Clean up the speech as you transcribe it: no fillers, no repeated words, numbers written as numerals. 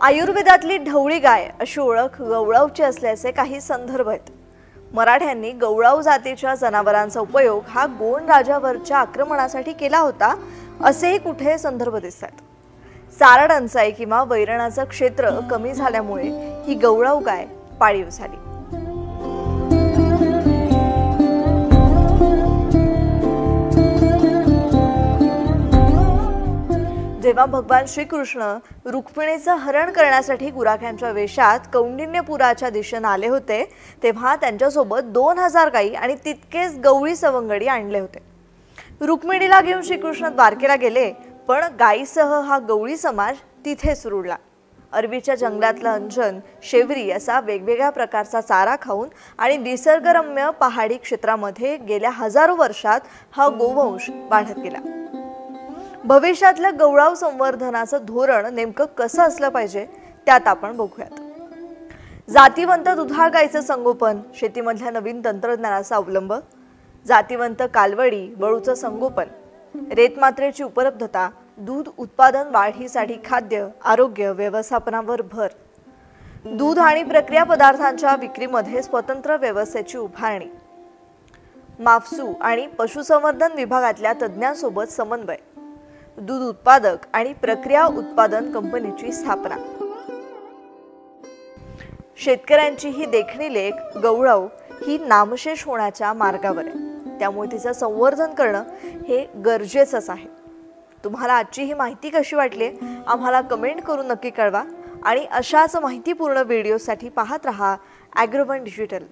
आयुर्वेदातली ढवळी गाय अशी ओळख गवळावची असल्याचे काही संदर्भ आहेत। मराठ्यांनी गवळाव जातीच्या जनावरांचा उपयोग हा गोंड राजावरच्या आक्रमणासाठी केला होता असेही कुठे संदर्भ दिसतात। चारा टंचाई किंवा वैरणाचं क्षेत्र कमी झाल्यामुळे ही गवळाव गाय पाळीव झाली। जेव्हा भगवान श्रीकृष्ण रुक्मिणीचं हरण करण्यासाठी गुराख्यांच्या वेशात कौंडिण्यपुराच्या दिशेने आले होते तेव्हा त्यांच्यासोबत 2000 गायी आणि तितकेच गवळी सवंगडी आणले होते। रुक्मिणीला घेऊन श्रीकृष्ण द्वारकेला गेले, पण गायीसह हा गवळी समाज तिथेच रुळला। अरबीच्या जंगलातला अंजन, शेवरी असा वेगवेगळ्या प्रकारचा चारा खाऊन आणि निसर्गरम्य पहाडी क्षेत्रामध्ये गेल्या हजारो वर्षात हा गोवंश वाढत गेला। भविष्यातलं गवळाव संवर्धनाचं धोरण नेमकं कसं असलं पाहिजे त्यात आपण बघूयात। जातीवंत दुधाळ गायीचं संगोपन, शेतीमधल्या नवीन तंत्रज्ञानाचा अवलंब, जातीवंत कालवडी वळूचं संगोपन, रेतमात्रेची उपलब्धता, दूध उत्पादन वाढीसाठी खाद्य, आरोग्य व्यवस्थापनावर भर, दूध आणि प्रक्रिया पदार्थांच्या विक्रीमध्ये स्वतंत्र व्यवस्थेची उभारणी, माफसू आणि पशुसंवर्धन विभागातल्या तज्ज्ञांसोबत समन्वय, दूध उत्पादक आणि प्रक्रिया उत्पादन कंपनीची स्थापना। शेतकऱ्यांची ही देखणी लेख गवळाव ही नामशेष होण्याच्या मार्गावर आहे, त्यामुळे तिचं संवर्धन करणं हे गरजेचंच आहे। तुम्हाला आजची ही माहिती कशी वाटली आम्हाला कमेंट करून नक्की कळवा आणि अशाच माहितीपूर्ण व्हिडिओसाठी पाहत रहा ॲग्रोवन डिजिटल।